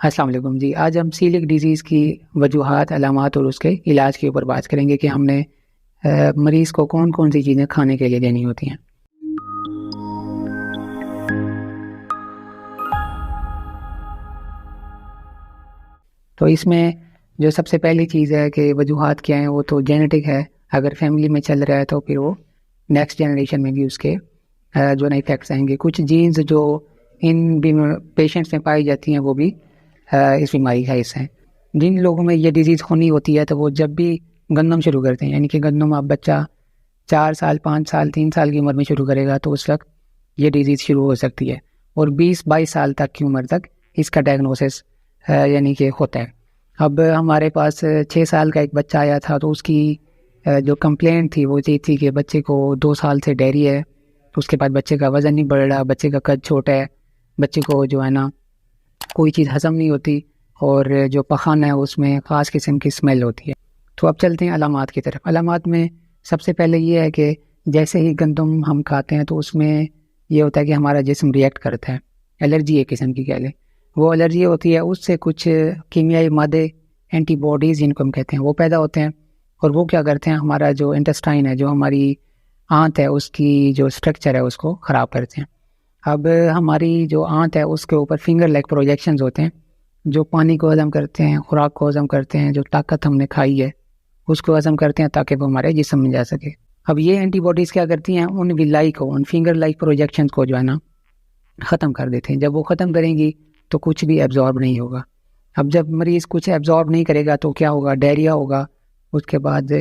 अस्सलाम वालेकुम जी। आज हम सीलिक डिजीज़ की वजूहात, अलामात और उसके इलाज के ऊपर बात करेंगे कि हमने मरीज़ को कौन कौन सी चीज़ें खाने के लिए देनी होती हैं। तो इसमें जो सबसे पहली चीज़ है कि वजूहात क्या हैं, वो तो जेनेटिक है। अगर फैमिली में चल रहा है तो फिर वो नेक्स्ट जनरेशन में भी उसके जो ना इफेक्ट्स आएंगे। कुछ जीन्स जो इन पेशेंट्स में पाई जाती हैं वो भी इस बीमारी का हिस्सा है। जिन लोगों में ये डिजीज़ होनी होती है तो वो जब भी गंदम शुरू करते हैं, यानी कि गंदम आप बच्चा 4 साल 5 साल 3 साल की उम्र में शुरू करेगा तो उस वक्त ये डिजीज़ शुरू हो सकती है और 20-22 साल तक की उम्र तक इसका डायग्नोसिस यानी कि होता है। अब हमारे पास 6 साल का एक बच्चा आया था तो उसकी जो कंप्लेंट थी वो ये थी कि बच्चे को 2 साल से डेयरी है, उसके बाद बच्चे का वज़न नहीं बढ़ रहा, बच्चे का कद छोटा है, बच्चे को जो है ना कोई चीज़ हज़म नहीं होती और जो पखाना है उसमें ख़ास किस्म की स्मेल होती है। तो अब चलते हैं अलामात की तरफ। अलामात में सबसे पहले ये है कि जैसे ही गंदम हम खाते हैं तो उसमें ये होता है कि हमारा जिस्म रिएक्ट करता है। एलर्जी एक किस्म की कह लें, वो एलर्जी होती है, उससे कुछ कीमियाई मादे एंटीबॉडीज़ जिनको हम कहते हैं वो पैदा होते हैं और वो क्या करते हैं, हमारा जो इंटेस्टाइन है, जो हमारी आंत है, उसकी जो स्ट्रक्चर है उसको ख़राब करते हैं। अब हमारी जो आंत है उसके ऊपर फिंगर लाइक प्रोजेक्शंस होते हैं जो पानी को हज़म करते हैं, खुराक को हज़म करते हैं, जो ताकत हमने खाई है उसको हज़म करते हैं ताकि वो हमारे जिस्म में जा सके। अब ये एंटीबॉडीज़ क्या करती हैं, उन विलाई को, उन फिंगर लाइक प्रोजेक्शंस को जो है ना ख़त्म कर देते हैं। जब वो ख़त्म करेंगी तो कुछ भी एब्जॉर्ब नहीं होगा। अब जब मरीज़ कुछ एब्जॉर्ब नहीं करेगा तो क्या होगा, डायरिया होगा। उसके बाद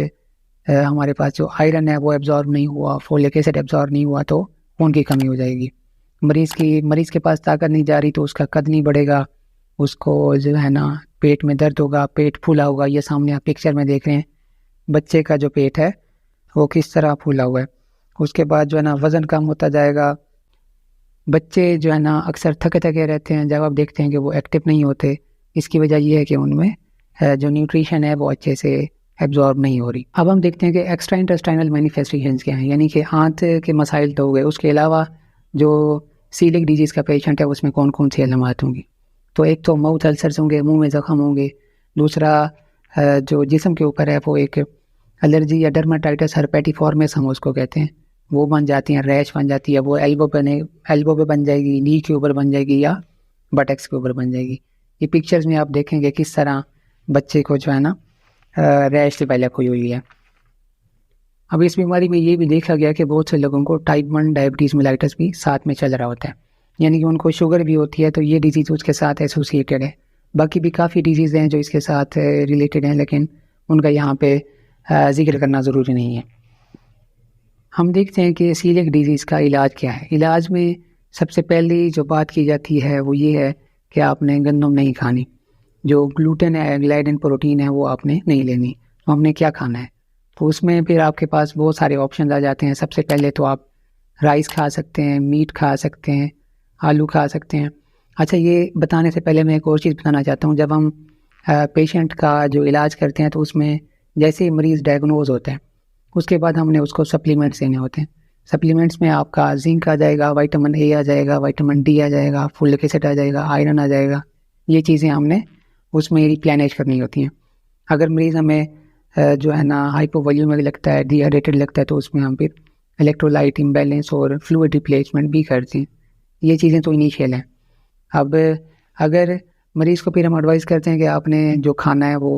हमारे पास जो आयरन है वो एब्जॉर्ब नहीं हुआ, फोलिक एसिड एब्जॉर्ब नहीं हुआ तो खून की कमी हो जाएगी। मरीज़ के पास ताकत नहीं जा रही तो उसका कद नहीं बढ़ेगा, उसको जो है ना पेट में दर्द होगा, पेट फूला होगा। ये सामने आप पिक्चर में देख रहे हैं बच्चे का जो पेट है वो किस तरह फूला हुआ है। उसके बाद जो है ना वज़न कम होता जाएगा। बच्चे जो है ना अक्सर थके थके रहते हैं, जब आप देखते हैं कि वो एक्टिव नहीं होते। इसकी वजह ये है कि उनमें जो न्यूट्रिशन है वो अच्छे से एब्जॉर्ब नहीं हो रही। अब हम देखते हैं कि एक्स्ट्रा इंटेस्टाइनल मैनिफेस्टेशंस क्या हैं, यानी कि आंत के मसाइल तो हो गए, उसके अलावा जो सीलिक डिजीज़ का पेशेंट है उसमें कौन कौन सी अलामात होंगी। तो एक तो माउथ अल्सर्स होंगे, मुंह में ज़ख्म होंगे। दूसरा जो जिस्म के ऊपर है वो एक एलर्जी या डर्माटाइटिस हर्पेटिफॉर्मिस हम उसको कहते हैं, वो बन जाती है, रैश बन जाती है। वो एल्बो पे बन जाएगी, नी के ऊपर बन जाएगी या बटक्स के ऊपर बन जाएगी। ये पिक्चर्स में आप देखेंगे किस तरह बच्चे को जो है ना रैश से पहले हुई हुई है। अब इस बीमारी में ये भी देखा गया कि बहुत से लोगों को टाइप 1 डायबिटीज़ मेलाइटस भी साथ में चल रहा होता है, यानी कि उनको शुगर भी होती है तो ये डिजीज़ उसके साथ एसोसिएटेड है। बाकी भी काफ़ी डिजीज़ हैं जो इसके साथ रिलेटेड हैं, लेकिन उनका यहाँ पे जिक्र करना ज़रूरी नहीं है। हम देखते हैं कि सीलिक डिजीज़ का इलाज क्या है। इलाज में सबसे पहली जो बात की जाती है वो ये है कि आपने गंदम नहीं खानी, जो ग्लूटेन है, ग्लाइडेन प्रोटीन है, वो आपने नहीं लेनी। तो हमने क्या खाना है, तो उसमें फिर आपके पास बहुत सारे ऑप्शन आ जाते हैं। सबसे पहले तो आप राइस खा सकते हैं, मीट खा सकते हैं, आलू खा सकते हैं। अच्छा, ये बताने से पहले मैं एक और चीज़ बताना चाहता हूँ। जब हम पेशेंट का जो इलाज करते हैं तो उसमें जैसे ही मरीज़ डायग्नोज होता है उसके बाद हमने उसको सप्लीमेंट्स देने होते हैं। सप्लीमेंट्स में आपका जिंक आ जाएगा, विटामिन ए आ जाएगा, विटामिन डी आ जाएगा, फोलिक एसिड आ जाएगा, आयरन आ जाएगा। ये चीज़ें हमने उसमें रिप्लेनिश करनी होती हैं। अगर मरीज़ हमें जो है ना हाइपोवॉल्यूमिक लगता है, डिहाइड्रेटेड लगता है तो उसमें हम फिर इलेक्ट्रोलाइट इम्बैलेंस और फ्लूइड रिप्लेसमेंट भी करते हैं। ये चीज़ें तो इनिशियल हैं। अब अगर मरीज़ को फिर हम एडवाइस करते हैं कि आपने जो खाना है वो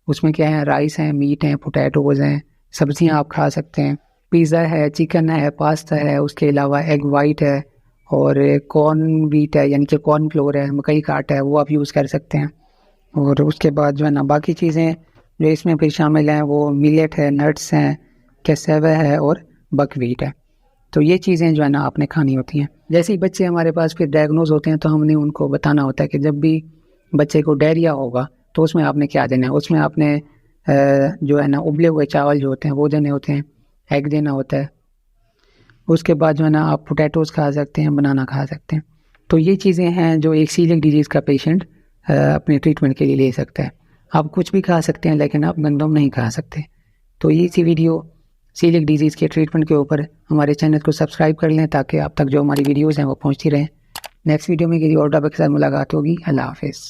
उसमें क्या है, राइस है, मीट है, पोटैटोज़ हैं, सब्जियां आप खा सकते हैं, पिज़्ज़ा है, चिकन है, पास्ता है, उसके अलावा एग वाइट है और कॉर्न व्हीट है, यानी कि कॉर्न फ्लोर है, मकई का आटा है, वो आप यूज़ कर सकते हैं। और उसके बाद जो है ना बाकी चीज़ें जो इसमें फिर शामिल हैं वो मिलेट है, नट्स हैं, कैसेवा है और बकव्हीट है। तो ये चीज़ें जो है ना आपने खानी होती हैं। जैसे ही बच्चे हमारे पास फिर डायग्नोज होते हैं तो हमने उनको बताना होता है कि जब भी बच्चे को डायरिया होगा तो उसमें आपने क्या देना है। उसमें आपने जो है ना उबले हुए चावल जो होते हैं वो देने होते हैं, एग देना होता है। उसके बाद जो है ना आप पोटैटोज़ खा सकते हैं, बनाना खा सकते हैं। तो ये चीज़ें हैं जो एक सीलिक डिजीज़ का पेशेंट अपने ट्रीटमेंट के लिए ले सकता है। आप कुछ भी खा सकते हैं लेकिन आप गंदम नहीं खा सकते। तो ये सी वीडियो सीलिक डिजीज़ के ट्रीटमेंट के ऊपर हमारे चैनल को सब्सक्राइब कर लें ताकि आप तक जो हमारी वीडियोज़ हैं वो पहुँचती रहें। नेक्स्ट वीडियो में किसी और टॉपिक के साथ मुलाकात होगी। अल्लाह हाफ़िज़।